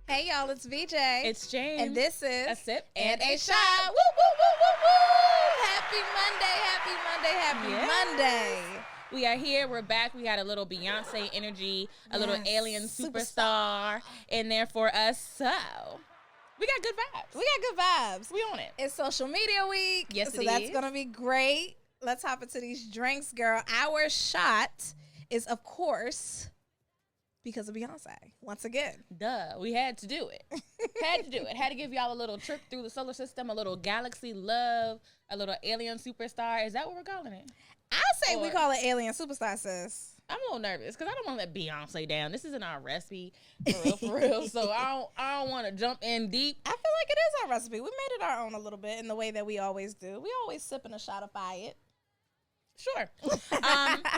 Hey y'all, it's VJ. It's James. And this is A Sip and and a a Shot. Shot. Woo, woo, woo, woo, woo. Happy Monday, happy Monday, happy Yes. Monday. We are here. We're back. We got a little Beyonce energy, a little alien superstar in there for us. So we got good vibes. We got good vibes. We on it. It's social media week. Yes, so it that's is. going to be great. Let's hop into these drinks, girl. Our shot is, of course, because of Beyonce. Once again. Duh. We had to do it. Had to do it. Had to give y'all a little trip through the solar system, a little galaxy love, a little alien superstar. Is that what we're calling it? I say we call it alien superstar, sis. I'm a little nervous because I don't want to let Beyonce down. This isn't our recipe, for real. So I don't want to jump in deep. I feel like it is our recipe. We made it our own a little bit in the way that we always do. We always sipping a shot of it. Sure.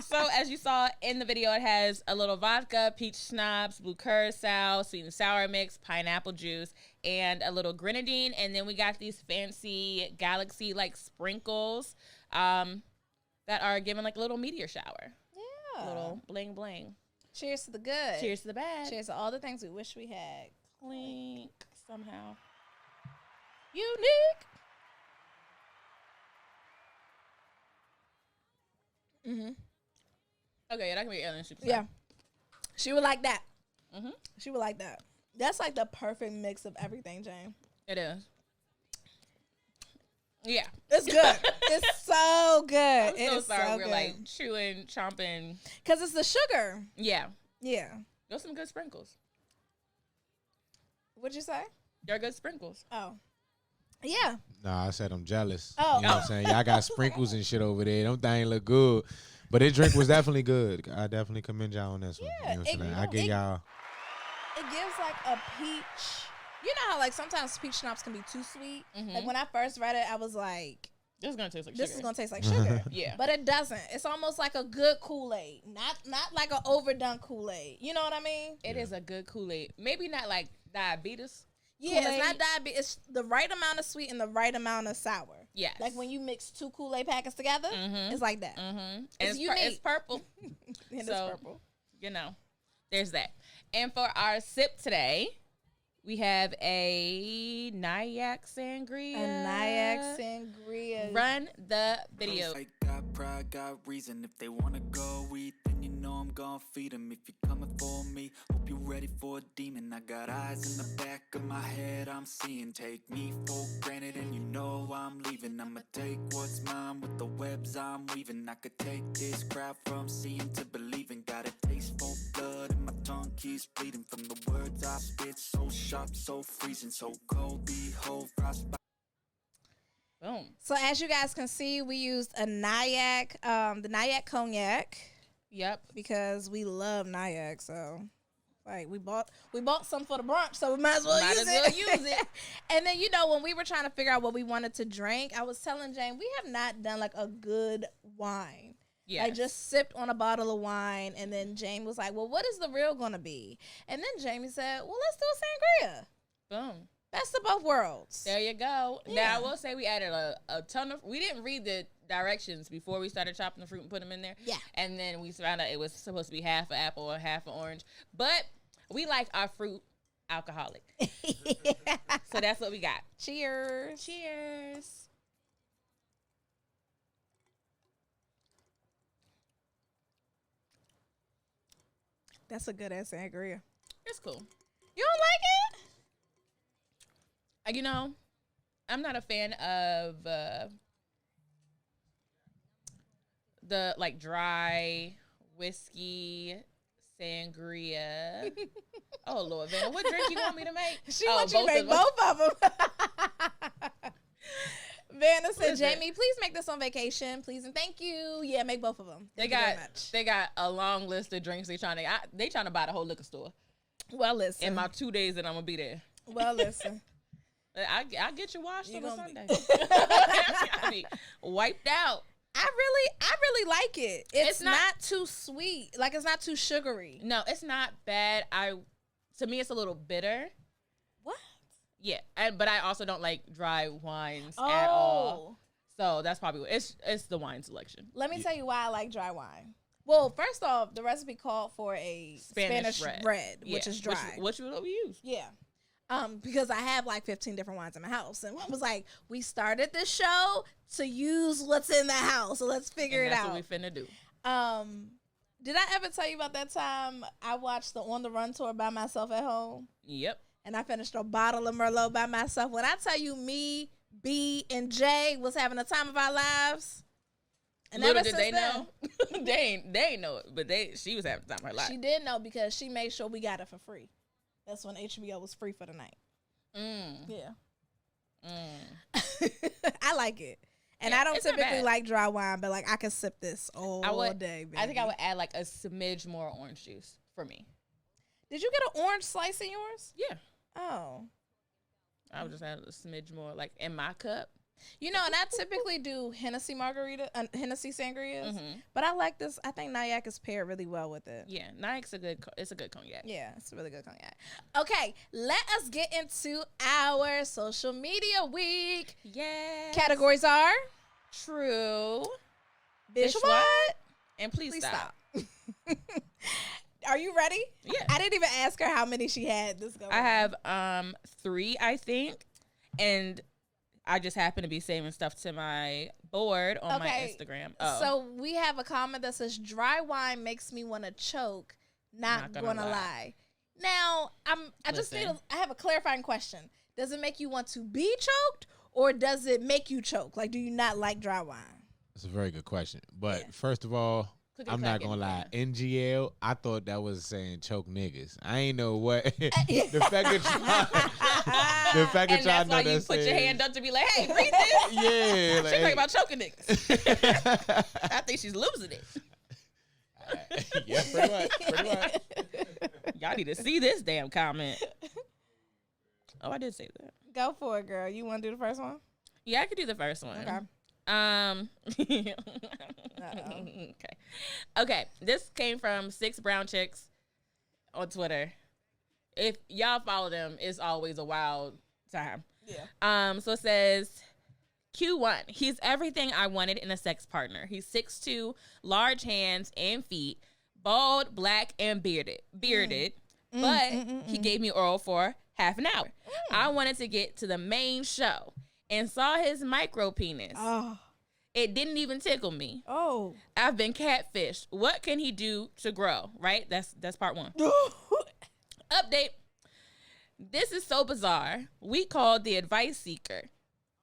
So as you saw in the video, it has a little vodka, peach schnapps, blue curacao, sweet and sour mix, pineapple juice, and a little grenadine. And then we got these fancy galaxy-like sprinkles that are given like a little meteor shower. Yeah. A little bling bling. Cheers to the good. Cheers to the bad. Cheers to all the things we wish we had. Clink somehow. Unique. Mm-hmm. Okay, yeah, that can be alien superstar. Yeah. She would like that. Mm-hmm. She would like that. That's like the perfect mix of everything, Jane. It is. Yeah. It's good. It's so good. I'm so it's sorry so we're good. like chewing, chomping. Because it's the sugar. Yeah. Yeah. Those some good sprinkles. What'd you say? They're good sprinkles. Oh. Yeah. Nah, I said I'm jealous. Oh. You know what I'm saying? Y'all got sprinkles and shit over there. Them things look good. But this drink was definitely good. I definitely commend y'all on this one. Yeah, You know what I'm saying? I it- give y'all. It gives like a peach. You know how like sometimes peach schnapps can be too sweet? Mhm. Like when I first read it, I was like, This is gonna taste like this sugar. is going to taste like sugar. Yeah. But it doesn't. It's almost like a good Kool-Aid. Not like an overdone Kool-Aid. You know what I mean? It is a good Kool-Aid. Maybe not like diabetes. Yeah, Kool-Aid. it's not diabetes. It's the right amount of sweet and the right amount of sour. Yes. Like when you mix two Kool-Aid packets together, Mhm. it's like that. Mm-hmm. It's It's unique. purple. And it's So- purple. You know, there's that. And for our sip today, we have a NYAK Sangria. A NYAK Sangria. Run the video. I got pride, got reason. If they wanna go eat, then you know I'm gonna feed them. If you're coming for me, hope you're ready for a demon. I got eyes in the back of my head, I'm seeing. Take me for granted, and you know I'm leaving. I'ma take what's mine with the webs I'm weaving. I could take this crowd from seeing to believing. Got a taste for blood, and my tongue keeps bleeding from the words I spit. So sharp, so freezing, so cold. Behold, frostbite. Boom. So as you guys can see, we used a NYAK, the NYAK cognac, Yep. because we love NYAK. So, like, we bought some for the brunch, so we might as well use it. And then, you know, when we were trying to figure out what we wanted to drink, I was telling Jane, we have not done like a good wine. Yeah. I just sipped on a bottle of wine, and then Jamie was like, well, what is the real gonna be? And then Jamie said, well, let's do a sangria. Boom. Best of both worlds. There you go. Yeah. Now, I will say we added a ton of... We didn't read the directions before we started chopping the fruit and putting them in there. Yeah. And then we found out it was supposed to be half an apple and half an orange. But we like our fruit alcoholic. So that's what we got. Cheers. Cheers. That's a good ass sangria. It's cool. You don't like it? You know, I'm not a fan of the like dry whiskey sangria. Oh Lord, Vanna, what drink you want me to make? She Oh, wants you to make of them. both of them. Vanna said, is it? Jamie, please make this on vacation, please, and thank you. Yeah, make both of them. Thank you very much. They got a long list of drinks they trying to buy the whole liquor store Well, listen. in my 2 days that I'm gonna be there. Well, listen. I get you washed You on a gonna Sunday. be- I be wiped out. I really like it. It's It's not- not too sweet. Like, it's not too sugary. No, it's not bad. To me, it's a little bitter. What? Yeah, but I also don't like dry wines Oh. at all. So that's probably what it's the wine selection. Let me tell you why I like dry wine. Well, first off, the recipe called for a Spanish red, which Yeah, is dry. Which is what we use. Yeah. Because I have like 15 different wines in my house. And one was like, we started this show to use what's in the house. So let's figure it out. That's what we finna do. Did I ever tell you about that time I watched the On the Run tour by myself at home? Yep. And I finished a bottle of Merlot by myself. When I tell you me, B, and Jay was having a time of our lives. And little did they know. they ain't know it, but she was having the time of her life. She did know because she made sure we got it for free. That's when HBO was free for the night. Yeah. I like it. And I don't typically like dry wine, but like I could sip this all day, baby. I think I would add like a smidge more orange juice for me. Did you get an orange slice in yours? Yeah. Oh. I would just add a smidge more like in my cup. You know, and I typically do Hennessy Hennessy sangrias, but I like this. I think NYAK is paired really well with it. Yeah, NYAK's it's a good cognac. Yeah, it's a really good cognac. Okay, let us get into our social media week. Yes. Categories are true, bitch what, and please stop. Are you ready? Yeah. I didn't even ask her how many she had. I have 3, I think, and I just happen to be saving stuff to my board on my Instagram. Oh. So we have a comment that says, dry wine makes me want to choke. Not gonna lie. Now, I have a clarifying question. Does it make you want to be choked or does it make you choke? Like, do you not like dry wine? That's a very good question. But first of all, I'm not gonna lie. NGL, I thought that was saying choke niggas. I ain't know what the fact that y'all know why you put your hand up to be like, hey, read this. Yeah, she's talking about choking niggas. I think she's losing it. Yeah, pretty much. Y'all need to see this damn comment. Oh, I did say that. Go for it, girl. You want to do the first one? Yeah, I could do the first one. Okay. Okay. This came from 6 Brown Chicks on Twitter. If y'all follow them, it's always a wild time. Yeah. So it says Q1. He's everything I wanted in a sex partner. He's 6'2", large hands and feet, bald, black, and bearded. But he gave me oral for half an hour. I wanted to get to the main show and saw his micro penis. Oh. It didn't even tickle me. Oh. I've been catfished. What can he do to grow? Right? That's part 1. Update. This is so bizarre. We called the advice seeker.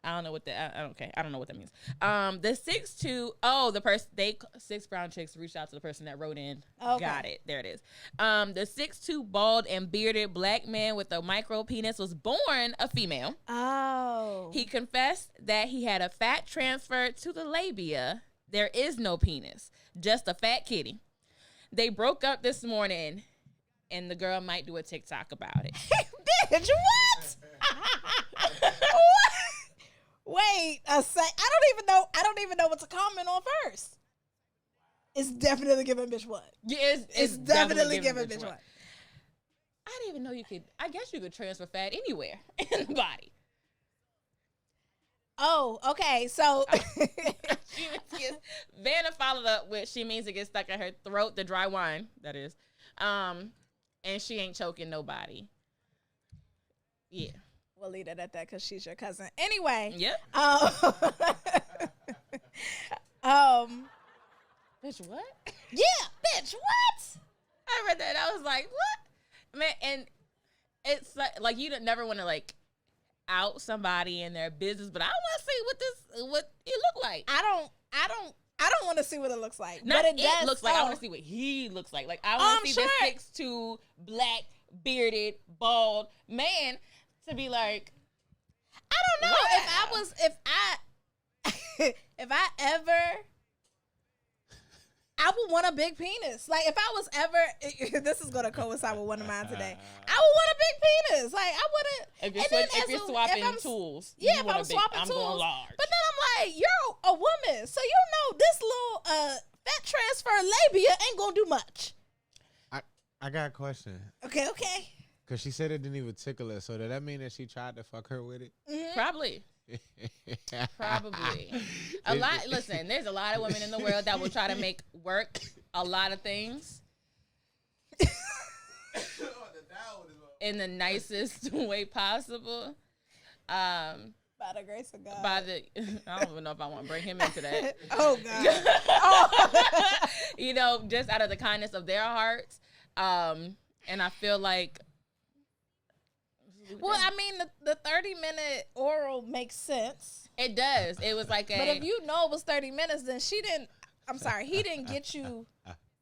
I don't know what that. I don't know what that means. The 6'2". Oh, the person. 6 Brown Chicks reached out to the person that wrote in. Okay. Got it. There it is. The 6'2", bald and bearded black man with a micro penis was born a female. Oh. He confessed that he had a fat transfer to the labia. There is no penis, just a fat kitty. They broke up this morning, and the girl might do a TikTok about it. Bitch, what? What? Wait a sec. I don't even know what to comment on first. It's definitely giving bitch what. Yeah, it's definitely giving bitch what. I didn't even know you could. I guess you could transfer fat anywhere in the body. Oh, okay. So Vanna followed up with, she means it gets stuck in her throat, the dry wine, that is. And she ain't choking nobody. Yeah. We'll leave it at that because she's your cousin. Anyway. Yep. Bitch, what? Yeah, bitch, what? I read that. I was like, what? Man, and it's like you never want to like out somebody in their business, but I want to see what it look like. I don't want to see what it looks like. Not but it looks like. I want to see what he looks like. Like I want to see the 6'2", black, bearded, bald man to be like, I don't know. Wow. If I ever, I would want a big penis. Like if I was ever, this is gonna coincide with one of mine today. I would want a big penis. Like I wouldn't. If you're swapping tools, yeah. If I'm swapping tools, going large. But then I'm like, you're a woman, so you know this little fat transfer labia ain't gonna do much. I got a question. Okay. Because she said it didn't even tickle her, so did that mean that she tried to fuck her with it? Mm-hmm. Probably. Listen, there's a lot of women in the world that will try to make work a lot of things. in the nicest way possible. By the grace of God. I don't even know if I want to bring him into that. Oh, God. You know, just out of the kindness of their hearts. And I feel like. Well, I mean, the 30-minute oral makes sense. It does. It was like But if you know it was 30 minutes, then he didn't get you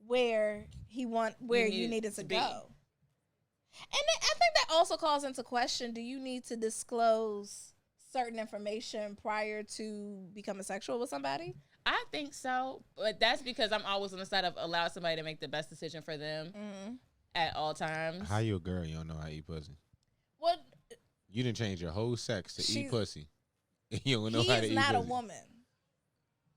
where you needed to go. And I think that also calls into question, do you need to disclose certain information prior to becoming sexual with somebody? I think so. But that's because I'm always on the side of allow somebody to make the best decision for them at all times. How you a girl? You don't know how to eat pussy. What? You didn't change your whole sex to eat pussy. You don't know how to eat pussy. He's not a woman.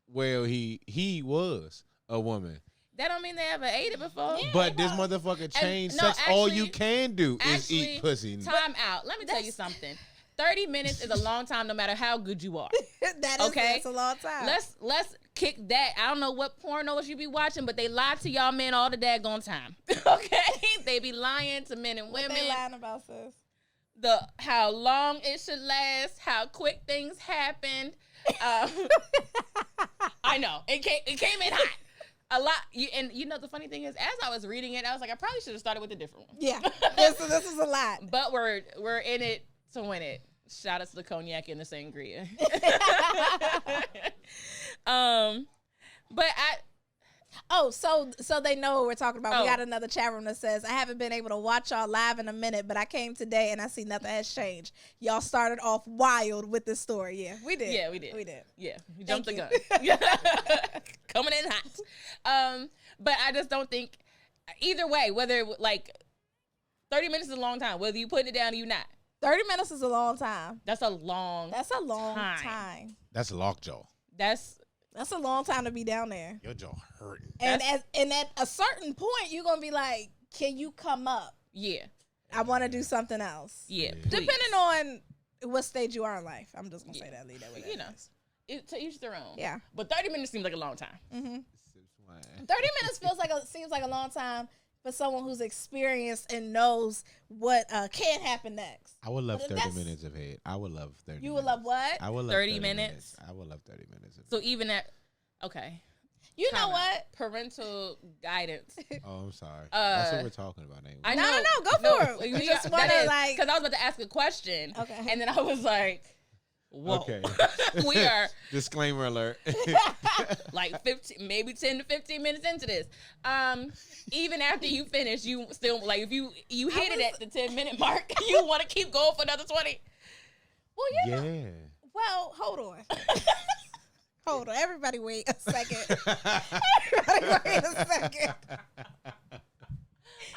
Well, he was a woman. That don't mean they ever ate it before. Yeah, But this motherfucker changed sex. All you can do is eat pussy. Time out. Let me tell you something. 30 minutes is a long time no matter how good you are. That's a long time. Let's kick that. I don't know what pornos you be watching, but they lie to y'all men all the daggone time. Okay? They be lying to men and women. What they lying about, sis? How long it should last, how quick things happened. I know. It came in hot. A lot. And you know, the funny thing is, as I was reading it, I was like, I probably should have started with a different one. Yeah. This is a lot. But we're in it to win it. Shout out to the cognac and the sangria. But so they know what we're talking about. We got another chat room that says, I haven't been able to watch y'all live in a minute, but I came today and I see nothing has changed. Y'all started off wild with this story. Yeah, we did. Yeah, we did. Yeah, we jumped the gun. Coming in hot. But I just don't think, either way, whether like 30 minutes is a long time, whether you put it down or you not. 30 minutes is a long time. That's a long time. That's lockjaw. That's a long time to be down there. Your jaw hurting. And at a certain point, you're going to be like, can you come up? Yeah. I want to do something else. Yeah. Depending on what stage you are in life. I'm just going to say that. Leave that way. You know, to each their own. Yeah. But 30 minutes seems like a long time. Mm-hmm. 30 minutes seems like a long time for someone who's experienced and knows what can happen next. I would love 30 minutes of head. I would love 30 minutes. You would love what? I would love 30 minutes. I would love 30 minutes. So even at, okay. You know what? Parental guidance. Oh, I'm sorry. That's what we're talking about. Ain't we? No, go for it. You just want to like. Because I was about to ask a question. Okay. And then I was like, whoa. Okay. We are. Disclaimer alert. Like 10 to 15 minutes into this. Even after you finish, you still, like, if you hit it at the 10-minute mark, you want to keep going for another 20. Well, yeah. Well, hold on. Hold on. Everybody wait a second. Everybody wait a second.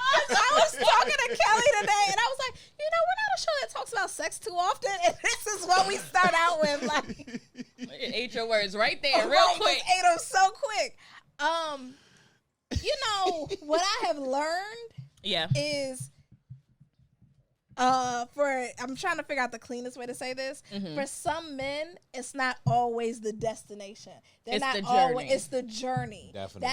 I was talking to Kelly today, and I was like, we're not a show that talks about sex too often, and this is what we start out with. Like, it ate your words right there, real quick. Ate them so quick. What I have learned is I'm trying to figure out the cleanest way to say this. Mm-hmm. For some men, it's not always the destination. It's the journey. Definitely.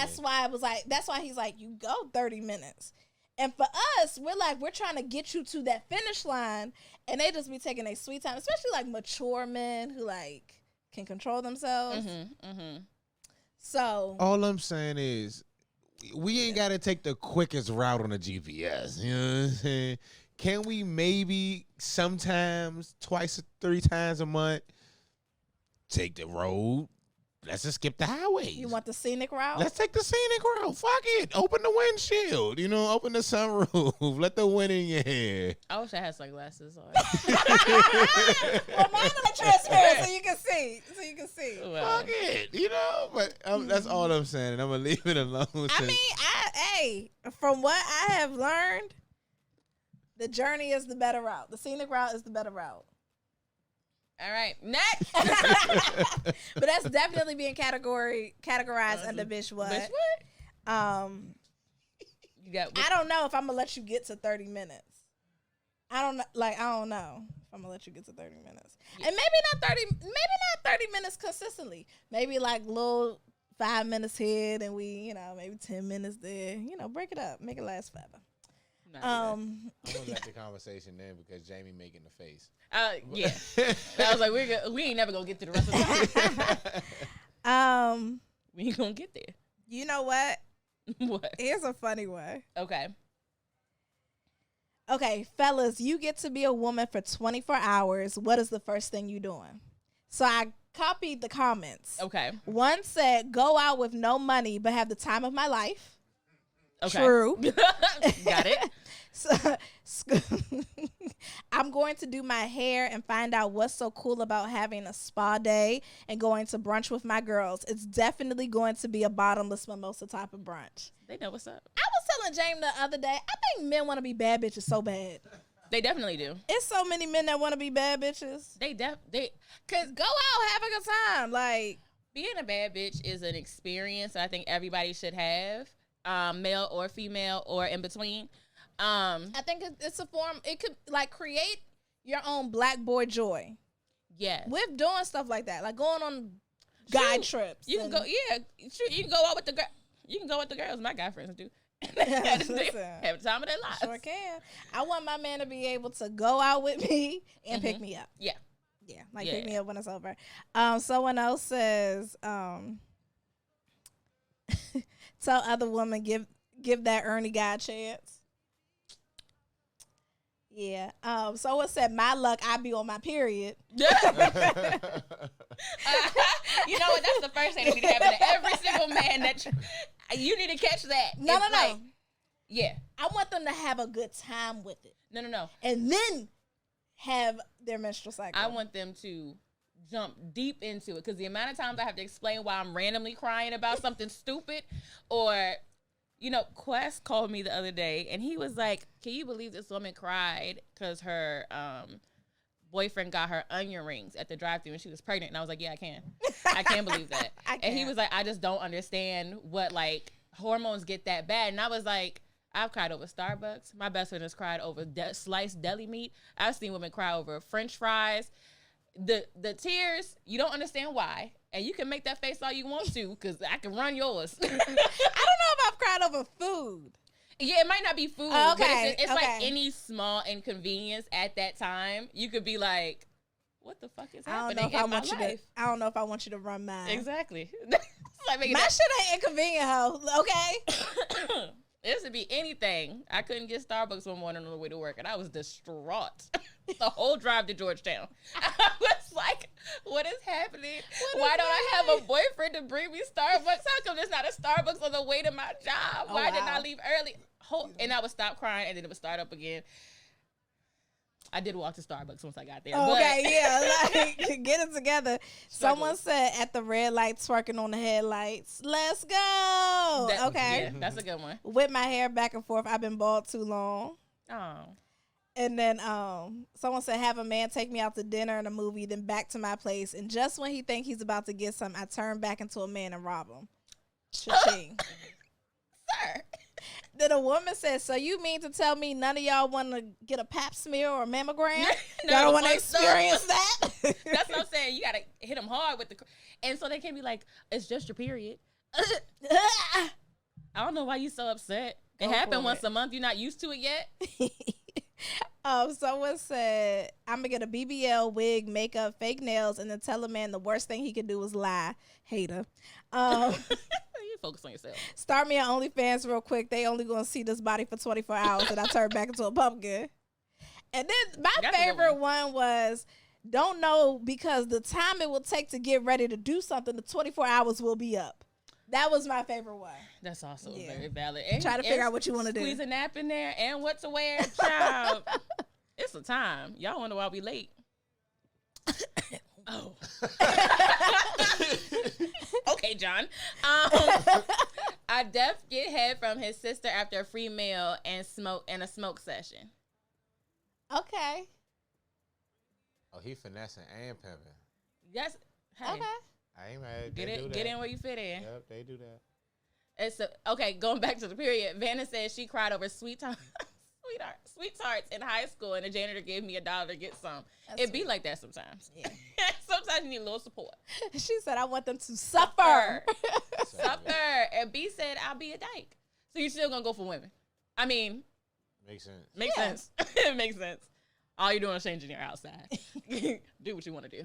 That's why he's like, you go 30 minutes. And for us, we're trying to get you to that finish line, and they just be taking a sweet time, especially like mature men who like can control themselves. Mm-hmm, mm-hmm. So all I'm saying is, we ain't got to take the quickest route on the GPS. You know what I'm saying? Can we maybe sometimes, twice or 3 times a month, take the road? Let's just skip the highway. You want the scenic route? Let's take the scenic route. Fuck it. Open the windshield. Open the sunroof. Let the wind in your hair. I wish I had sunglasses on. Well, mine are transparent so you can see. Well, fuck it. But that's all I'm saying. And I'm going to leave it alone. From what I have learned, the journey is the better route. The scenic route is the better route. All right, next. But that's definitely being categorized under bitch what. Bitch what? I don't know if I'm gonna let you get to 30 minutes. I don't know if I'm gonna let you get to 30 minutes. Yeah. And maybe not 30 minutes consistently. Maybe like little 5 minutes here, and we, maybe 10 minutes there. Break it up, make it last forever. I'm gonna let the conversation end because Jamie making the face. Yeah. I was like, we ain't never gonna get to the rest of the we ain't gonna get there. You know what? What? Here's a funny one. Okay. Okay, fellas, you get to be a woman for 24 hours. What is the first thing you doing? So I copied the comments. Okay. One said, go out with no money, but have the time of my life. Okay. True. Got it. So, I'm going to do my hair and find out what's so cool about having a spa day and going to brunch with my girls. It's definitely going to be a bottomless mimosa type of brunch. They know what's up. I was telling James the other day, I think men want to be bad bitches so bad. They definitely do. It's so many men that want to be bad bitches. They Cause go out, have a good time. Like, being a bad bitch is an experience I think everybody should have, male or female or in between. I think it's a form. It could like create your own black boy joy. Yes. With doing stuff like that, like going on guy trips. You can go. Yeah. Sure. You can go out with the girl. You can go with the girls. My guy friends do. Have the time of their lives. Sure can. I want my man to be able to go out with me and pick me up. Yeah. Yeah. Like pick me up when it's over. Someone else says, tell other women give that Ernie guy a chance. Yeah. Someone said, my luck, I be on my period. You know what? That's the first thing that need to happen to every single man that you need to catch that. No. Yeah. I want them to have a good time with it. No. And then have their menstrual cycle. I want them to jump deep into it because the amount of times I have to explain why I'm randomly crying about something stupid or... You know, Quest called me the other day, and he was like, can you believe this woman cried because her boyfriend got her onion rings at the drive-thru and she was pregnant? And I was like, yeah, I can. I can believe that. And he was like, I just don't understand what, like, hormones get that bad. And I was like, I've cried over Starbucks. My best friend has cried over sliced deli meat. I've seen women cry over French fries. The tears, you don't understand why. And you can make that face all you want to, because I can run yours. I don't know if I've cried over food. Yeah, it might not be food. Okay, but it's like any small inconvenience at that time. You could be like, what the fuck is happening in my life? I don't know if I want you to run mine. Exactly. Like my shit ain't inconvenient, ho. Okay? This would be anything. I couldn't get Starbucks one morning on the way to work, and I was distraught. The whole drive to Georgetown. I was like, what is happening? Why don't I have a boyfriend to bring me Starbucks? How come there's not a Starbucks on the way to my job? Why didn't I leave early? And I would stop crying, and then it would start up again. I did walk to Starbucks once I got there. Okay, yeah, like, get it together. Someone said at the red light, twerking on the headlights. Let's go. Okay. Yeah, that's a good one. Whip my hair back and forth. I've been bald too long. Oh. And then someone said, have a man take me out to dinner and a movie, then back to my place. And just when he think he's about to get something, I turn back into a man and rob him. Cha-ching. Sir. Then a woman said, so you mean to tell me none of y'all want to get a pap smear or a mammogram? Y'all don't want to experience that? That's what I'm saying. You got to hit them hard with the... And so they can't be like, it's just your period. I don't know why you so upset. It happened once a month. You're not used to it yet? Someone said, I'm going to get a BBL, wig, makeup, fake nails, and then tell a man the worst thing he could do is lie. Hater. You focus on yourself. Start me on OnlyFans real quick. They only going to see this body for 24 hours, and I turn back into a pumpkin. And then my favorite one was, don't know because the time it will take to get ready to do something, the 24 hours will be up. That was my favorite one. That's also very valid. And try to figure out what you want to do. Squeeze a nap in there and what to wear. Child. It's a time. Y'all wonder why we late. Oh. Okay, John. I def get head from his sister after a free meal and a smoke session. Okay. Oh, he finessing and pimping. Yes. Hey. Okay. I ain't mad. Get in where you fit in. Yep, they do that. It's okay. Going back to the period, Vanna says she cried over sweet tarts in high school, and the janitor gave me $1 to get some. It be like that sometimes. Yeah. Sometimes you need a little support. She said, "I want them to suffer." Suffer. And B said, "I'll be a dyke." So you're still gonna go for women? I mean, Makes sense. Makes sense. It makes sense. All you're doing is changing your outside. Do what you want to do.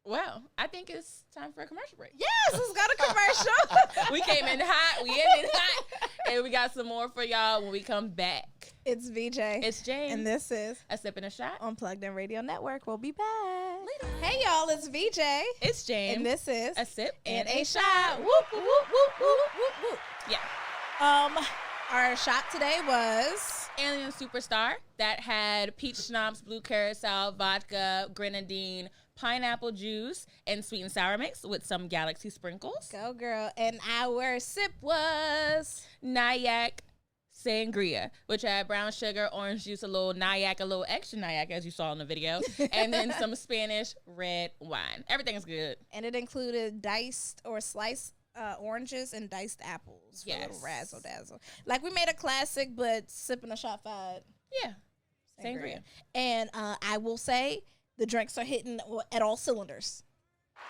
Well, I think it's time for a commercial break. Yes, it's got a commercial. We came in hot. We ended hot. And we got some more for y'all when we come back. It's VJ. It's James. And this is A Sip and a Shot on Plugged In Radio Network. We'll be back. Later. Hey, y'all. It's VJ. It's James. And this is A Sip and and a a Shot. Shot. Whoop, whoop, whoop, whoop, whoop, whoop. Yeah. Our shot today was Alien Superstar that had peach schnapps, blue curacao, vodka, grenadine, pineapple juice, and sweet and sour mix with some galaxy sprinkles. Go Girl. And our sip was NYAK Sangria, which had brown sugar, orange juice, a little NYAK, a little extra NYAK, as you saw in the video, and then some Spanish red wine. Everything is good. and it included diced or sliced oranges and diced apples for a little razzle dazzle. Like we made a classic, but sipping a shot five. Yeah. Sangria. And I will say the drinks are hitting at all cylinders.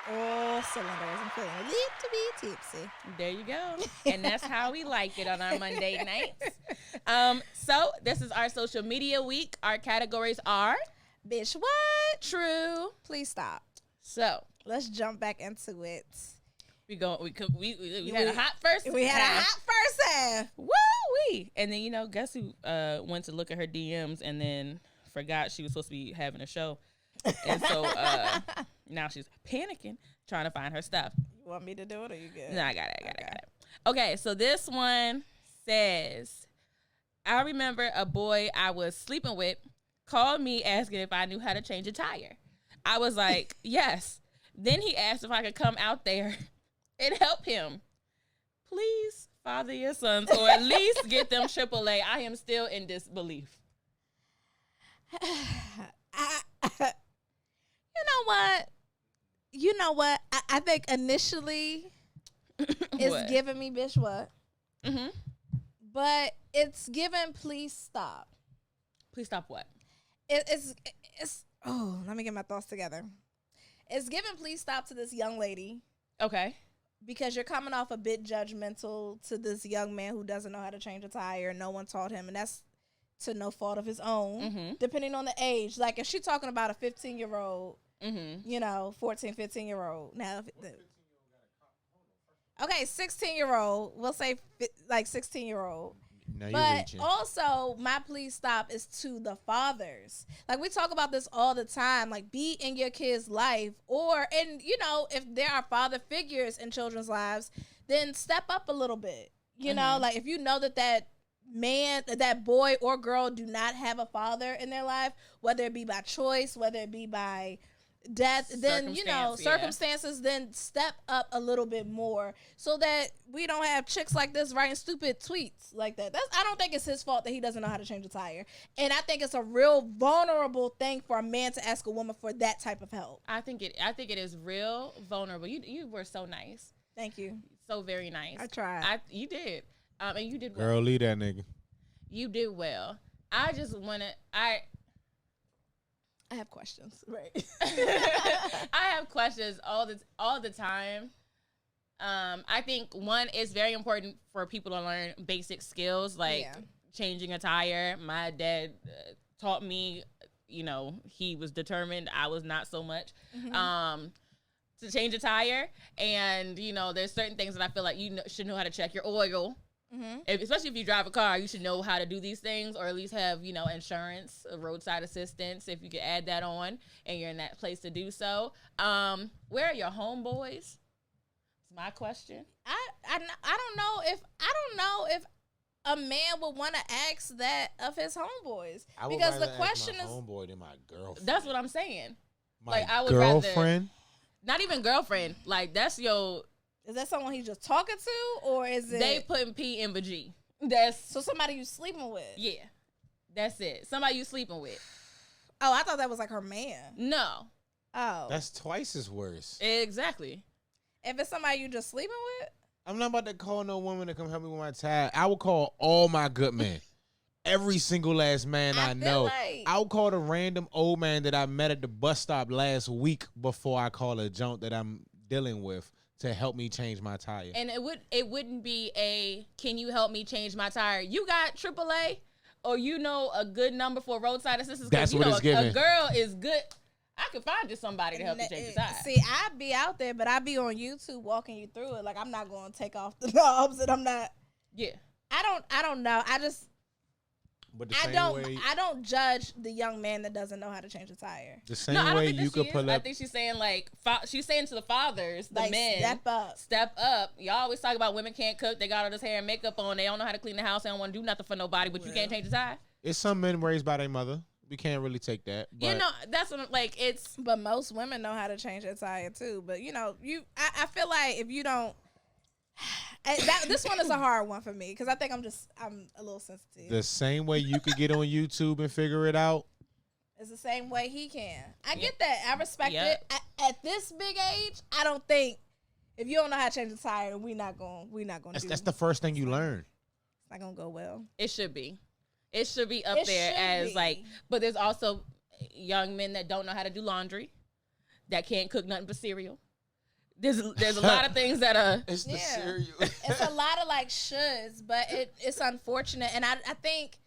All cylinders. I'm feeling a little bit tipsy. There you go. And that's how we like it on our Monday nights. So this is our social media week. Our categories are Bitch, what? true. Please stop. So Let's jump back into it. we had a hot first. We had half. a hot first half. Woo-wee. And then, guess who went to look at her DMs and then forgot she was supposed to be having a show. And so now she's panicking, trying to find her stuff. You want me to do it or you good? No, I got it. Okay, so this one says, I remember a boy I was sleeping with called me asking if I knew how to change a tire. I was like, yes. Then he asked if I could come out there and help him. Please father your sons or at least get them AAA. I am still in disbelief. You know what? I think initially it's What? giving me bitch what, Mm-hmm. but it's giving please stop. Please stop what? It's oh, let me get my thoughts together. It's giving please stop to this young lady Okay. because you're coming off a bit judgmental to this young man who doesn't know how to change a tire. No one taught him, and that's to no fault of his own, Mm-hmm. depending on the age. Like if she's talking about a 15-year-old, Mm-hmm. 14, 15-year-old. Now, okay, 16-year-old. We'll say like 16-year-old. Now you're But reaching. also, my please stop is to the fathers. Like we talk about this all the time. Like be in your kid's life, and if there are father figures in children's lives, then step up a little bit. You know, like if you know that man, that boy or girl do not have a father in their life, whether it be by choice, whether it be by death, then circumstances, then step up a little bit more so that we don't have chicks like this writing stupid tweets like that. I don't think it's his fault that he doesn't know how to change a tire, and I think it's a real vulnerable thing for a man to ask a woman for that type of help. I think it is real vulnerable. You were so nice. Thank you. So very nice. I tried. You did. And you did well. Girl, leave that nigga. You did well. I just want to. I have questions. Right. I have questions all the time. I think one is very important for people to learn basic skills like changing a tire. My dad taught me. He was determined. I was not so much. To change a tire, and there's certain things that I feel like you should know how to check your oil. Especially if you drive a car, you should know how to do these things, or at least have insurance, roadside assistance, if you could add that on, and you're in that place to do so. Where are your homeboys? It's my question. I don't know if a man would want to ask that of his homeboys, because the question is homeboy than my girlfriend. That's what I'm saying. My I would girlfriend. Not even girlfriend. Like that's your. Is that someone he's just talking to, or is it They putting P in the G. so somebody you sleeping with? Yeah, that's it. Somebody you sleeping with. Oh, I thought that was like her man. No. Oh, That's twice as worse. Exactly. if it's somebody you just sleeping with. I'm not about to call no woman to come help me with my tire. I will call all my good men. Every single last man I feel know. like- I'll call the random old man that I met at the bus stop last week before I call a junk that I'm dealing with to help me change my tire. And it wouldn't be a, can you help me change my tire? You got AAA or a good number for roadside assistance? That's what it's giving. A girl is good. I could find you somebody to help you change your tire. See, I be out there, but I be on YouTube walking you through it. Like, I'm not going to take off the knobs, and I'm not. Yeah. I don't know. But the same way, I don't judge the young man that doesn't know how to change a tire. The same way you could pull up. I think she's saying she's saying to the fathers, the men, step up. Y'all always talk about women can't cook. They got all this hair and makeup on. They don't know how to clean the house. They don't want to do nothing for nobody. But you can't change the tire. It's some men raised by their mother. We can't really take that. But that's what it's. But most women know how to change their tire too. But I feel like if you don't. This one is a hard one for me because I think I'm a little sensitive. The same way you could get on YouTube and figure it out. It's the same way he can. I get that. I respect it. At this big age, I don't think if you don't know how to change a tire, we're not going. That's the first thing you learn. It's not gonna go well. It should be. It should be up there as but there's also young men that don't know how to do laundry, that can't cook nothing but cereal. There's a lot of things that are. It's the cereal. It's a lot of shoulds, but it's unfortunate, and I think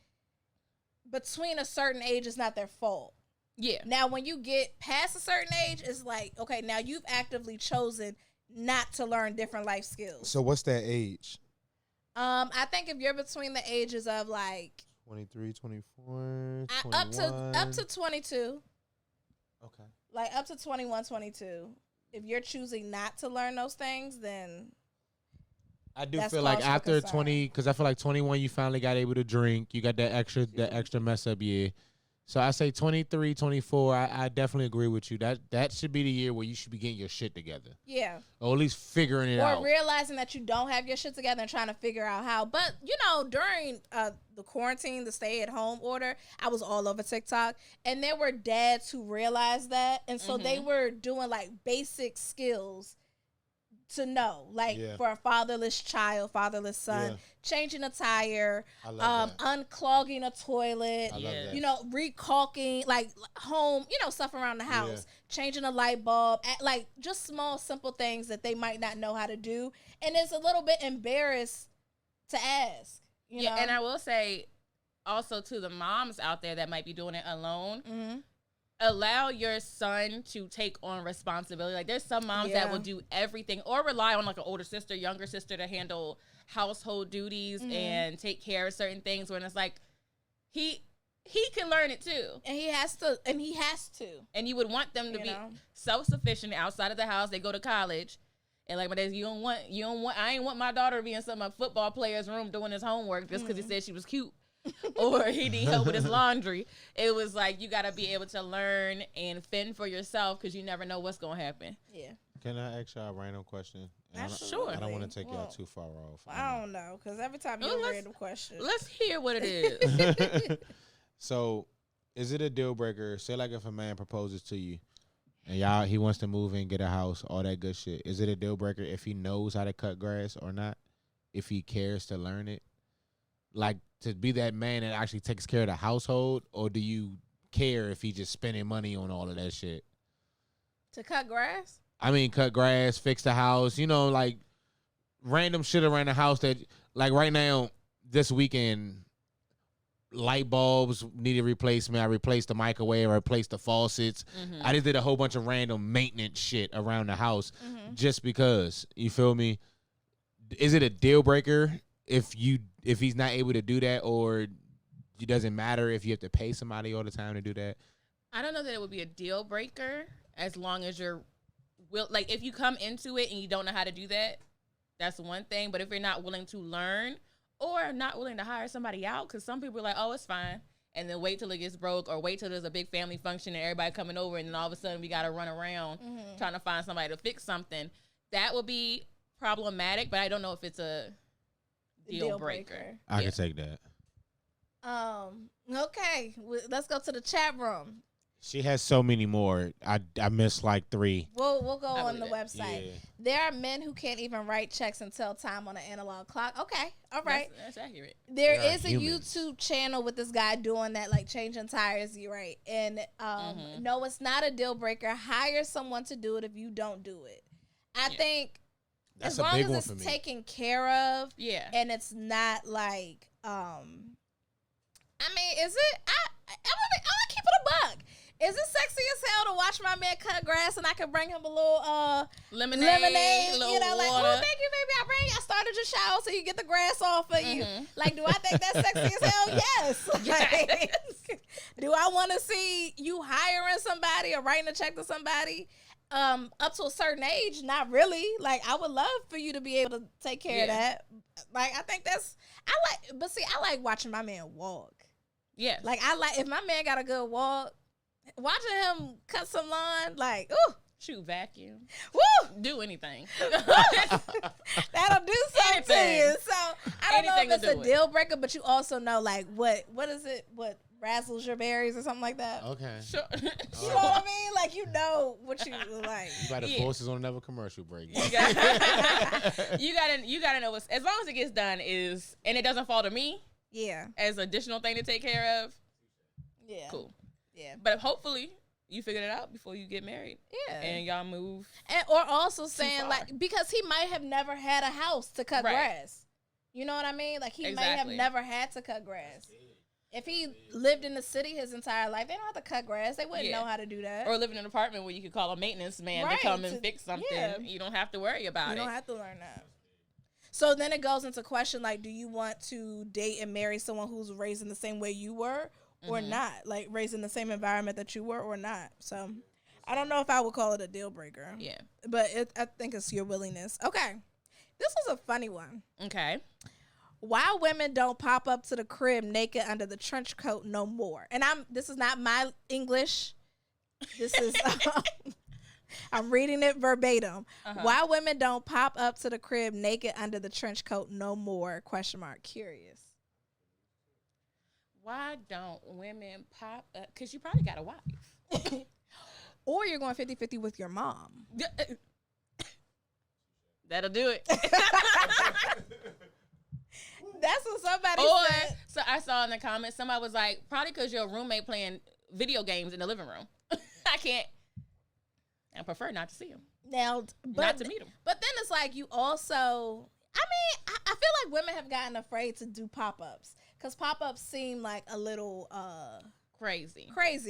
between a certain age, it's not their fault. Yeah. Now, when you get past a certain age, it's like, okay, now you've actively chosen not to learn different life skills. So what's that age? I think if you're between the ages of 23, 24, 21. Up to 22. Okay. Up to 21, 22. If you're choosing not to learn those things, then I do feel like after 20, because I feel like 21, you finally got able to drink. You got that extra mess up year. So I say 23, 24. I definitely agree with you. That should be the year where you should be getting your shit together. Yeah. Or at least figuring it out. Or realizing that you don't have your shit together and trying to figure out how. But, during the quarantine, the stay-at-home order, I was all over TikTok. And there were dads who realized that. And so they were doing, basic skills to know. For a fatherless child, fatherless son, changing a tire, unclogging a toilet, recalking, home, stuff around the house, changing a light bulb, just small, simple things that they might not know how to do. And it's a little bit embarrassed to ask, you know? And I will say also to the moms out there that might be doing it alone, allow your son to take on responsibility. There's some moms that will do everything or rely on an older sister, younger sister to handle household duties and take care of certain things when it's he can learn it too. And he has to. And you would want them to be self-sufficient outside of the house. They go to college. And my days, I ain't want my daughter to be in some of my football player's room doing his homework just because he said she was cute. Or he need help with his laundry. It was you got to be able to learn and fend for yourself because you never know what's going to happen. Yeah. Can I ask y'all a random question? Sure. I don't want to take y'all too far off. I don't know, because every time you a random question. Let's hear what it is. So, is it a deal breaker? Say if a man proposes to you and he wants to move in, get a house, all that good shit. Is it a deal breaker if he knows how to cut grass or not? If he cares to learn it? To be that man that actually takes care of the household, or do you care if he just spending money on all of that shit? To cut grass? I mean, cut grass, fix the house, random shit around the house that, right now, this weekend, light bulbs needed replacement. I replaced the microwave, I replaced the faucets. I just did a whole bunch of random maintenance shit around the house just because, you feel me? Is it a deal breaker if he's not able to do that, or it doesn't matter if you have to pay somebody all the time to do that? I don't know that it would be a deal breaker as long as you're if you come into it and you don't know how to do that, that's one thing. But if you're not willing to learn or not willing to hire somebody out, because some people are oh, it's fine, and then wait till it gets broke or wait till there's a big family function and everybody coming over and then all of a sudden we got to run around trying to find somebody to fix something, that would be problematic. But I don't know if it's a deal breaker. I can take that. Okay, let's go to the chat room. She has so many more. I missed 3. We'll go on the website. Yeah. There are men who can't even write checks and tell time on an analog clock. Okay, all right. That's accurate. There is a YouTube channel with this guy doing that, changing tires. You're right. And no, it's not a deal breaker. Hire someone to do it if you don't do it. I think That's as a long big as one it's for me. taken care of, and it's not like, I mean, is it? I'm gonna keep it a buck. Is it sexy as hell to watch my man cut grass and I can bring him a little lemonade, little you know, like, water. oh, thank you, baby. I started your shower so you get the grass off of you. Like, do I think that's sexy as hell? Yes. Like, do I want to see you hiring somebody or writing a check to somebody? Up to a certain age, not really. Like, I would love for you to be able to take care of that. Like, I think I like watching my man walk. Yeah. Like, if my man got a good walk, watching him cut some lawn, like, ooh. Shoot, vacuum. Woo! Do anything. That'll do something to you. So, I don't know if it's a deal breaker, but you also know, like, what is it? What razzles your berries or something like that? Okay. Sure. You know what I mean? Like, you know what you like. You better force us on another commercial break. You gotta know as long as it gets done and it doesn't fall to me. Yeah. As an additional thing to take care of. Yeah. Cool. Yeah. But hopefully you figured it out before you get married. Yeah. And y'all move. Or also saying, like, because he might have never had a house to cut grass. You know what I mean? Like, he might have never had to cut grass. If he lived in the city his entire life, they don't have to cut grass. They wouldn't know how to do that. Or live in an apartment where you could call a maintenance man to come and fix something. Yeah. You don't have to worry about it. You don't have to learn that. So then it goes into question, like, do you want to date and marry someone who's raised in the same way you were or not? Like, raised in the same environment that you were or not? So I don't know if I would call it a deal breaker. Yeah. But I think it's your willingness. Okay. This was a funny one. Okay. Why women don't pop up to the crib naked under the trench coat no more? And this is not my English. This is I'm reading it verbatim. Why women don't pop up to the crib naked under the trench coat no more? ? Curious. Why don't women pop up? Because you probably got a wife. Or you're going 50-50 with your mom. That'll do it. That's what somebody said. So I saw in the comments, somebody was like, probably because your roommate playing video games in the living room. I prefer not to see him. Not to meet him. But then it's like you also, I mean, I feel like women have gotten afraid to do pop-ups because pop-ups seem like a little crazy.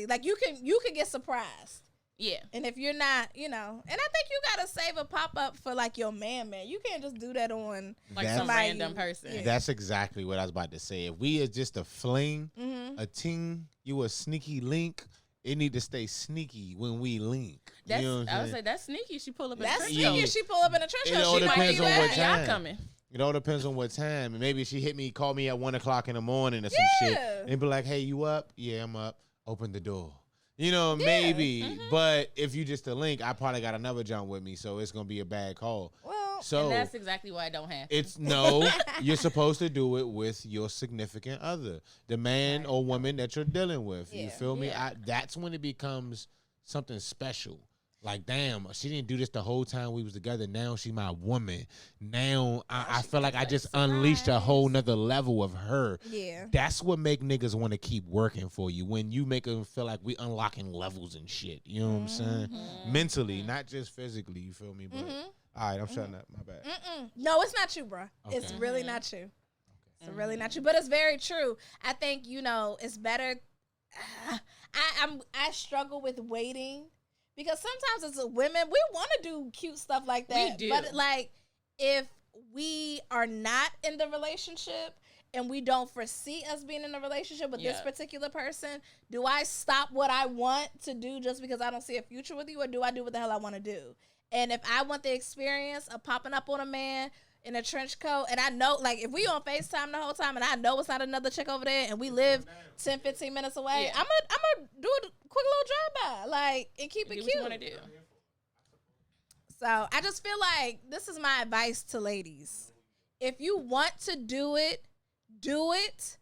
Like you can get surprised. Yeah. And if you're not, and I think you got to save a pop-up for like your man. You can't just do that on like some random person. Yeah. That's exactly what I was about to say. If we is just a fling, a ting, you a sneaky link, it need to stay sneaky when we link. That's, you know what I would say that's sneaky. She pull up in that's a trench sneaky. coat. She pull up in a trench coat. It all depends on what time. Y'all coming. It all depends on what time. And maybe she call me at 1:00 in the morning or some shit. And be like, hey, you up? Yeah, I'm up. Open the door. Maybe. But if you just a link, I probably got another jump with me, so it's gonna be a bad call. And that's exactly why I don't have. You're supposed to do it with your significant other, the man or woman that you're dealing with. You feel me? That's when it becomes something special. Like, damn, she didn't do this the whole time we was together. Now she my woman. Now I feel like I just unleashed a whole nother level of her. Yeah. That's what make niggas want to keep working for you. When you make them feel like we unlocking levels and shit. You know what I'm saying? Mentally, not just physically. You feel me? But all right, I'm shutting up. My bad. No, it's not you, bro. Okay. It's really not you. It's really not you. But it's very true. I think, it's better. I struggle with waiting. Because sometimes as women, we want to do cute stuff like that. We do. But, like, if we are not in the relationship and we don't foresee us being in a relationship with this particular person, do I stop what I want to do just because I don't see a future with you? Or do I do what the hell I want to do? And if I want the experience of popping up on a man in a trench coat, and I know, like, if we on FaceTime the whole time and I know it's not another chick over there and we live 10, 15 minutes away, I'm gonna do a quick little drive-by, like, and keep it cute. What you want to do. So I just feel like this is my advice to ladies. If you want to do it, do it.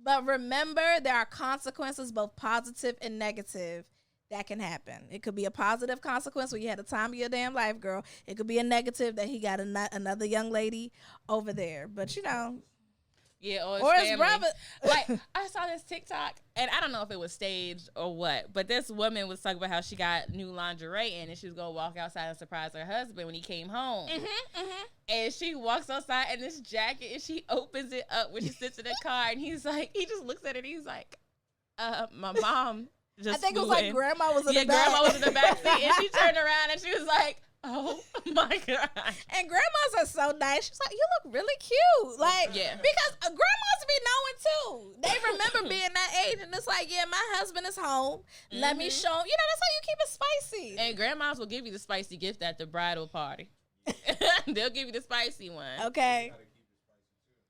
But remember, there are consequences, both positive and negative, that can happen. It could be a positive consequence where you had the time of your damn life, girl. It could be a negative that he got another young lady over there. But, Yeah, or his brother. Like, I saw this TikTok, and I don't know if it was staged or what, but this woman was talking about how she got new lingerie in, and she was going to walk outside and surprise her husband when he came home. And she walks outside in this jacket, and she opens it up when she sits in the car, and he's like, he just looks at it, and he's like, my mom just I think it was flew like in. grandma was in the back. Yeah, grandma was in the back seat, and she turned around, and she was like, oh my God. And grandmas are so nice. She's like, you look really cute. Like, Yeah. because grandmas be knowing too. They remember being that age, and it's like, yeah, my husband is home. Let me show him. You know, that's how you keep it spicy. And grandmas will give you the spicy gift at the bridal party. They'll give you the spicy one. Okay.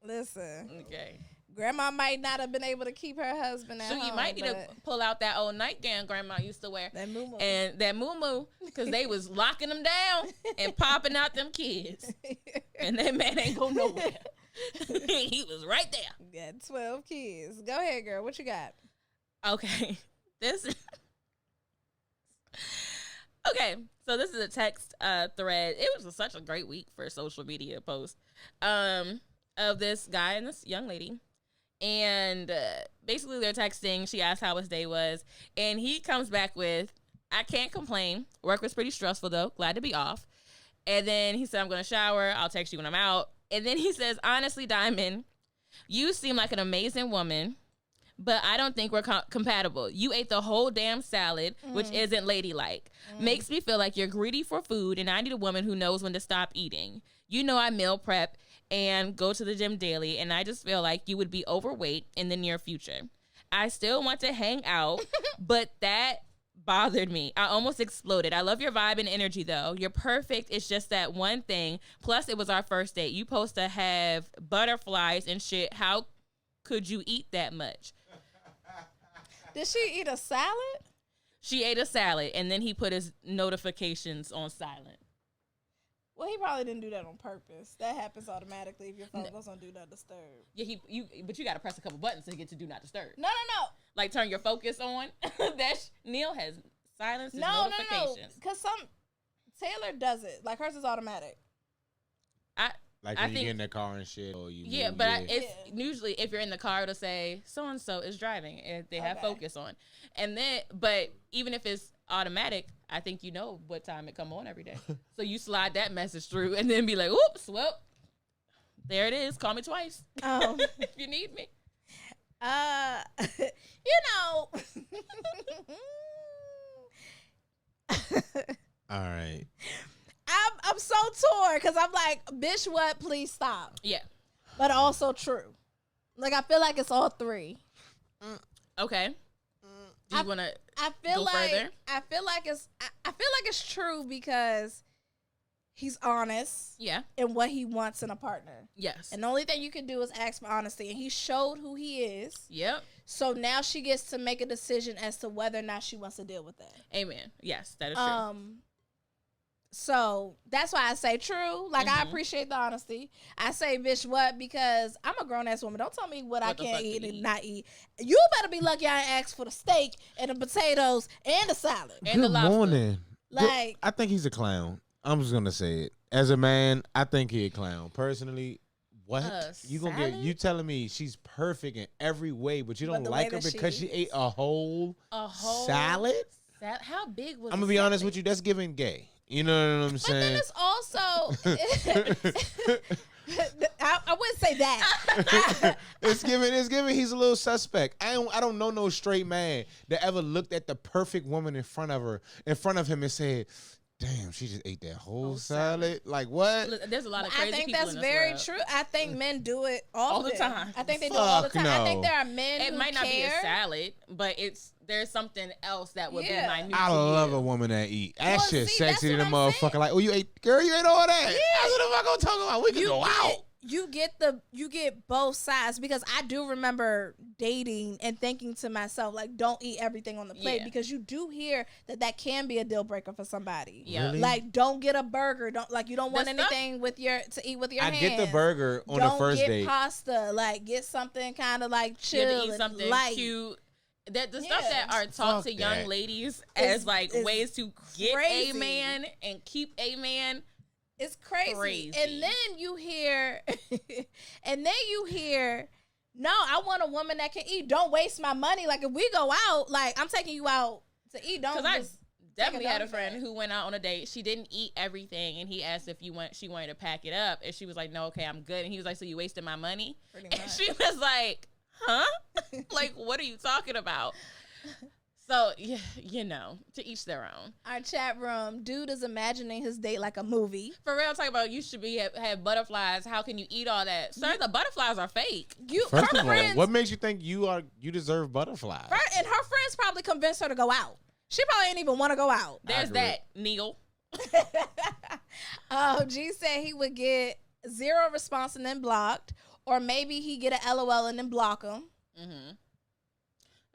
Listen. Okay. Grandma might not have been able to keep her husband at So home. you might need to pull out that old nightgown grandma used to wear. That moo-moo. And that moo-moo, because they was locking them down and popping out them kids. And that man ain't go nowhere. He was right there. Got 12 kids. Go ahead, girl. What you got? Okay. Okay, so this is a text thread. It was such a great week for social media posts of this guy and this young lady. And basically they're texting. She asked how his day was. And he comes back with, I can't complain. Work was pretty stressful, though. Glad to be off. And then he said, I'm going to shower. I'll text you when I'm out. And then he says, honestly, Diamond, you seem like an amazing woman, but I don't think we're compatible. You ate the whole damn salad, which isn't ladylike. Makes me feel like you're greedy for food, and I need a woman who knows when to stop eating. You know I meal prep and go to the gym daily, and I just feel like you would be overweight in the near future. I still want to hang out, but that bothered me. I almost exploded. I love your vibe and energy, though. You're perfect. It's just that one thing. Plus, it was our first date. You supposed to have butterflies and shit. How could you eat that much? Did she eat a salad? She ate a salad, and then he put his notifications on silent. Well, he probably didn't do that on purpose. That happens automatically if your phone goes on Do Not Disturb. Yeah, but you got to press a couple buttons to get to Do Not Disturb. No. Like turn your focus on. Neil has silenced his notifications. No. Because Taylor does it. Like hers is automatic. Like when you get in the car and shit, or you yeah, move, but it's usually if you're in the car, it'll say so and so is driving, and they have focus on. And then, but even if it's automatic, I think you know what time it come on every day. So you slide that message through, and then be like, "Oops, well, there it is. Call me twice if you need me." You know. all right. I'm so torn because I'm like, bitch, what? Please stop. Yeah. But also true. Like, I feel like it's all three. Okay. Do you want to go further? I feel like it's true because he's honest. Yeah. In what he wants in a partner. Yes. And the only thing you can do is ask for honesty. And he showed who he is. Yep. So now she gets to make a decision as to whether or not she wants to deal with that. Amen. Yes, that is true. So that's why I say true. Like, I appreciate the honesty. I say, bitch, what? Because I'm a grown-ass woman. Don't tell me what I can't eat and not eat. You better be lucky I asked for the steak and the potatoes and the salad. And the lobster. Morning. Like, I think he's a clown. I'm just going to say it. As a man, I think he's a clown. Personally, what? You telling me she's perfect in every way, but you don't like her because she ate a whole salad? How big was I'm going to be honest with you. That's giving gay. You know what I'm saying? But then it's also, I wouldn't say that. It's giving. He's a little suspect. I don't know no straight man that ever looked at the perfect woman in front of him and said, "Damn, she just ate that whole salad." Like what? There's a lot of crazy people in this world. I think that's very true. I think men do it all the time. I think they do it all the time. No. I think there are men It who might not be a care. salad, but there's something else that would be minute. I love a woman that eat. That shit sexy to the motherfucker. Like, oh, you ate all that. Yeah. That's what the fuck I'm talking about. We can go out. You get both sides, because I do remember dating and thinking to myself, like, don't eat everything on the plate, because you do hear that can be a deal breaker for somebody. Yeah. Really? Like, don't get a burger. You don't want anything to eat with your hands. I get the burger on the first date. Don't get pasta. Like, get something kind of like chill. You have to eat something light. Cute. The stuff that are taught to young ladies as like ways to get a man and keep a man. It's crazy. And then you hear No, I want a woman that can eat. Don't waste my money. Like, if we go out, like, I'm taking you out to eat. Don't just definitely had a friend who went out on a date. She didn't eat everything, and he asked if she wanted to pack it up, and she was like, "No, okay, I'm good." And he was like, "So you wasted my money?" Pretty much. And she was like, "Huh? Like, what are you talking about?" So, yeah, to each their own. Our chat room, dude is imagining his date like a movie. For real, talking about you should have butterflies. How can you eat all that? Sir, the butterflies are fake. First of all, what makes you think you deserve butterflies? And her friends probably convinced her to go out. She probably didn't even want to go out. There's that, Neil. G said he would get 0 response and then blocked, or maybe he get a LOL and then block him. Mm-hmm.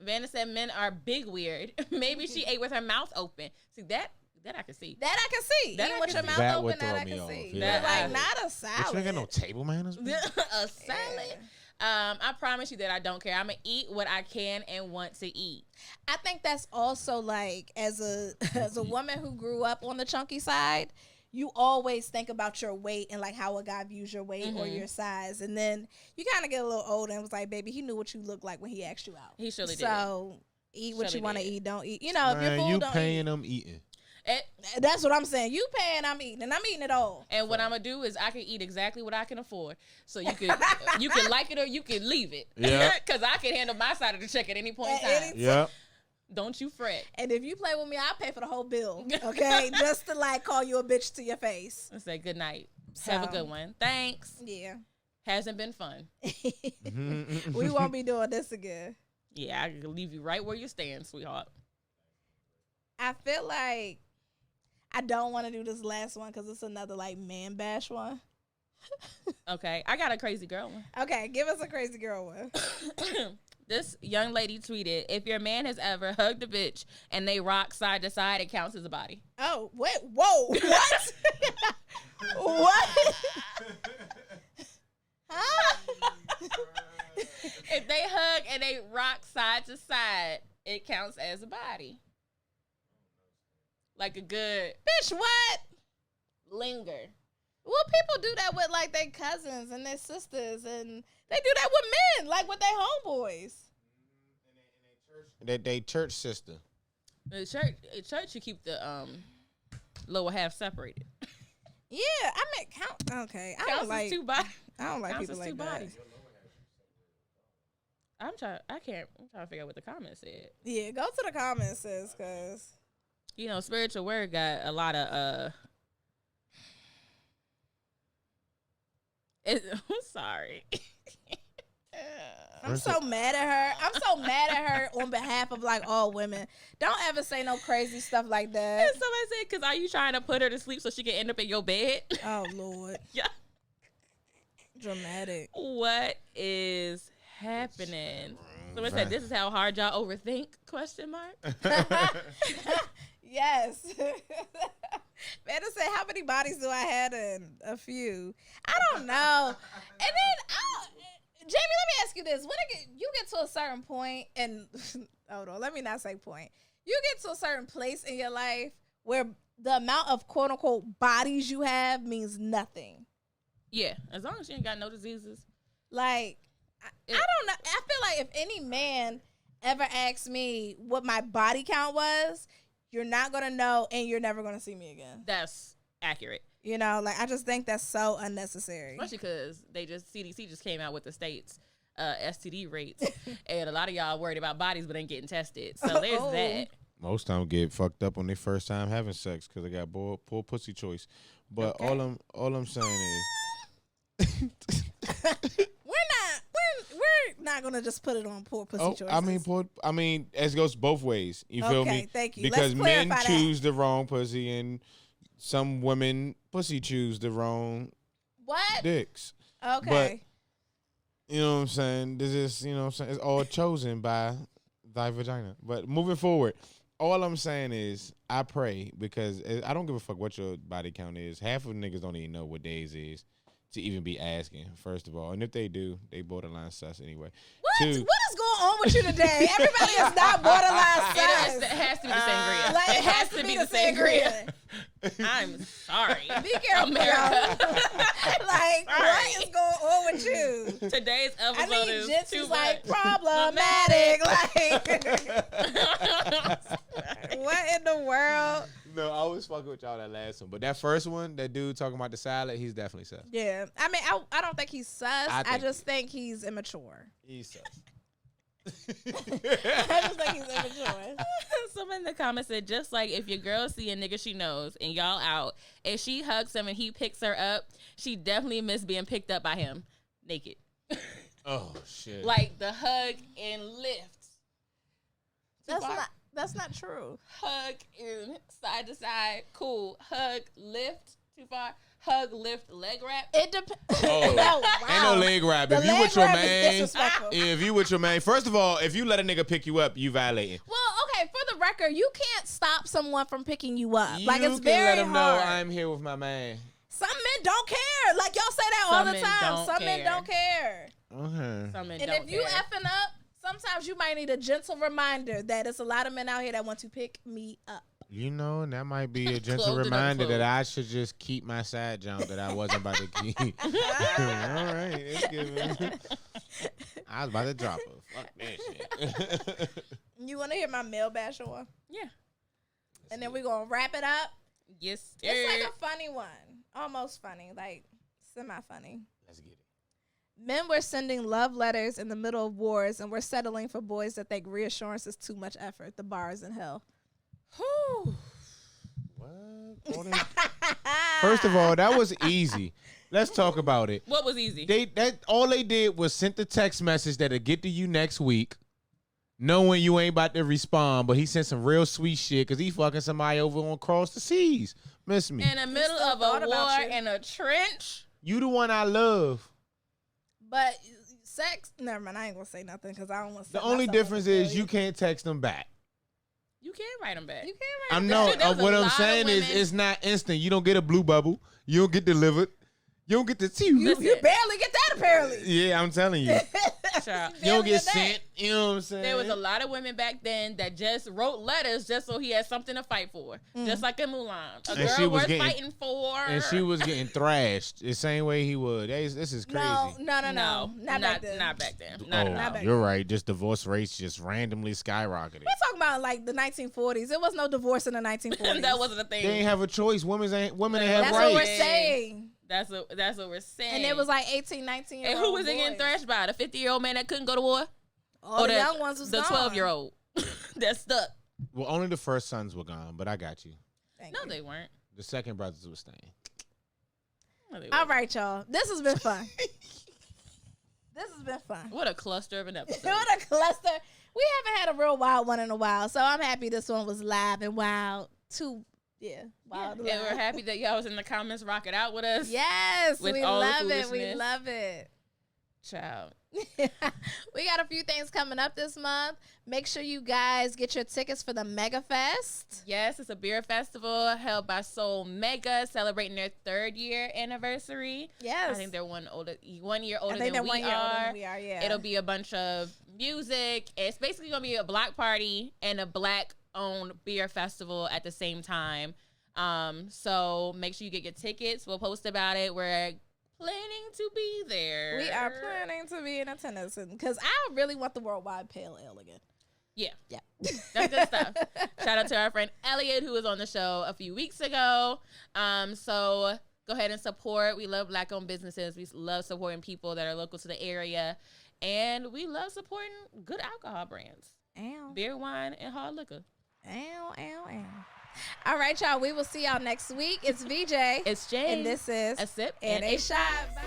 Vanna said men are big weird. Maybe she ate with her mouth open. See, that I can see. That I can see. That Eating I with can your see. mouth That open, would that throw I me can off, see. yeah. But like, not a salad. But you ain't got no table manners. A salad. I promise you that I don't care. I'm gonna eat what I can and want to eat. I think that's also like, as a woman who grew up on the chunky side, you always think about your weight and like how a guy views your weight or your size, and then you kind of get a little older and was like, baby, he knew what you looked like when he asked you out. He surely did. So eat what Surely you want to did. eat. Don't eat. You know, if you're full, you don't paying eat. them eating. That's what I'm saying. You paying, I'm eating, and I'm eating it all. And what I'm gonna do is I can eat exactly what I can afford. So you can like it or you can leave it. Yeah. Because I can handle my side of the check at any point in time. Yeah. Don't you fret. And if you play with me, I'll pay for the whole bill. Okay, just to like call you a bitch to your face. I say good night. Have a good one. Thanks. Yeah. Hasn't been fun. We won't be doing this again. Yeah, I can leave you right where you stand, sweetheart. I feel like I don't want to do this last one because it's another like man bash one. Okay, I got a crazy girl one. Okay, give us a crazy girl one. This young lady tweeted, if your man has ever hugged a bitch and they rock side to side, it counts as a body. Oh, wait, whoa, what? What? Huh? If they hug and they rock side to side, it counts as a body. Like a good Bitch, what? linger. Well, people do that with like their cousins and their sisters, and they do that with men, like with their homeboys. They church sister. In church, you keep the lower half separated. Yeah, I mean, count. Okay, I Counts don't as like. two bodies. I don't like Counts people as like two that. bodies. I'm trying to figure out what the comment said. Yeah, go to the comments, sis, because You know, spiritual word got a lot of I'm sorry. I'm so mad at her. I'm so mad at her on behalf of like all women. Don't ever say no crazy stuff like that. Somebody said, "Cause are you trying to put her to sleep so she can end up in your bed?" Oh Lord. Yeah. Dramatic. What is happening? Someone said, "This is how hard y'all overthink?" Question mark. Yes. Better say, how many bodies do I have? In a few. I don't know. And then, Jamie, let me ask you this: when you get to a certain point, and hold on, let me not say point. You get to a certain place in your life where the amount of quote unquote bodies you have means nothing. Yeah, as long as she ain't got no diseases. Like, I don't know. I feel like if any man ever asked me what my body count was, you're not going to know and you're never going to see me again. That's accurate. You know, like, I just think that's so unnecessary. Especially because CDC just came out with the state's STD rates. And a lot of y'all worried about bodies but ain't getting tested. So there's that. Most time get fucked up on their first time having sex because they got poor pussy choice. But Okay. all I'm saying is, We're not gonna just put it on poor pussy choices. I mean, it goes both ways. You feel me? Okay, thank you. Because Let's men clarify choose the wrong pussy, and some women pussy choose the wrong what? dicks. Okay. You know what I'm saying? This is, you know what I'm saying? It's all chosen by thy vagina. But moving forward, all I'm saying is I pray, because I don't give a fuck what your body count is. Half of niggas don't even know what days is to even be asking, first of all. And if they do, they borderline sus anyway. What? too. What is going on with you today? Everybody is not borderline size. It has to be the sangria. Like, it has to be the sangria. I'm sorry. Be careful, America. y'all. Like, what is going on with you? Today's episode I mean, is Jits too is like much. problematic. Like, what in the world? No, I was fucking with y'all that last one, but that first one, that dude talking about the salad, he's definitely sus. Yeah, I mean, I don't think he's sus. I just think he's immature. He's sus. I just think he's immature. Someone in the comments said, just like if your girl see a nigga she knows and y'all out, if she hugs him and he picks her up, she definitely missed being picked up by him naked. Oh shit! Like the hug and lift. That's not true. Hug and side to side, cool. Hug, lift, too far. Hug, lift, leg wrap. It depends. Oh, wow. ain't no leg wrap. The If you leg with your wrap is man, disrespectful. if you with your man, first of all, if you let a nigga pick you up, you violating. Well, okay, for the record, you can't stop someone from picking you up. You Like, it's can very let him know hard. I'm here with my man. Some men don't care. Like, y'all say that all Some the men time. don't Some men care. don't care. Okay. Some men And don't if you care. effing up, sometimes you might need a gentle reminder that there's a lot of men out here that want to pick me up. You know, and that might be a gentle Clothed and reminder that unclothed. I should just keep my side jump that I wasn't about to keep. All right, it's good. I was about to drop her. Fuck that shit. You want to hear my mailbag, Sean? Yeah. And then we're going to wrap it up. Yes, sir. It's like a funny one. Almost funny. Like, semi-funny. Let's get it. Men were sending love letters in the middle of wars and we're settling for boys that think reassurance is too much effort. The bar is in hell. What? First of all, that was easy. Let's talk about it. What was easy? All they did was sent the text message that'll get to you next week, knowing you ain't about to respond. But he sent some real sweet shit because he fucking somebody over on across the seas. Miss me. In the middle still of thought a about war you. in a trench. You the one I love. But sex, never mind. I ain't going to say nothing because I don't want to The only difference is you can't text them back. You can't write them back. You can't write I'm it no. down. There was a What I'm lot of saying is, women- it's not instant. You don't get a blue bubble. You don't get delivered. You don't get the tea. You barely get that apparently. Yeah, I'm telling you. Child. You don't Barely get that. sent. You know what I'm saying? There was a lot of women back then that just wrote letters just so he had something to fight for. Just like in Mulan. A And she girl was worth getting- fighting for. and she was getting thrashed the same way he would. This is crazy. No. No, Not back then. Not back then. Oh, Not at not all. back you're right. Just divorce rates just randomly skyrocketed. We're talking about like the 1940s. There was no divorce in the 1940s. That wasn't a thing. They ain't have a choice. Women ain't have That's what we're rights. saying. That's what we're saying. And it was like 18, 19 year And old who was it getting boys. thrashed by? The 50-year-old man that couldn't go to war? All the the young ones was the gone. 12-year-old that stuck. Well, only the first sons were gone, but I got you. Thank No, you. they weren't. The second brothers were staying. No, they All weren't. right, y'all. This has been fun. This has been fun. What a cluster of an episode. What a cluster. We haven't had a real wild one in a while, so I'm happy this one was live and wild. Wild. And we're happy that y'all was in the comments rocking out with us. Yes, With we all the love it. We foolishness. love it. Child. We got a few things coming up this month. Make sure you guys get your tickets for the Mega Fest. Yes, it's a beer festival held by Soul Mega, celebrating their 3rd year anniversary. Yes. I think they're 1 year older I think they're than 1 we year older are. than we are, yeah. It'll be a bunch of music. It's basically going to be a block party and a black-owned beer festival at the same time. So make sure you get your tickets. We'll post about it. We're planning to be there. We are planning to be in attendance because I really want the Worldwide Pale Ale again. Yeah. Yeah. That's good stuff. Shout out to our friend Elliot, who was on the show a few weeks ago. So go ahead and support. We love black-owned businesses. We love supporting people that are local to the area. And we love supporting good alcohol brands. Ow. Beer, wine, and hard liquor. Ow, ow, ow. All right, y'all. We will see y'all next week. It's VJ. It's Jane. And this is A Sip and a Shot. Bye.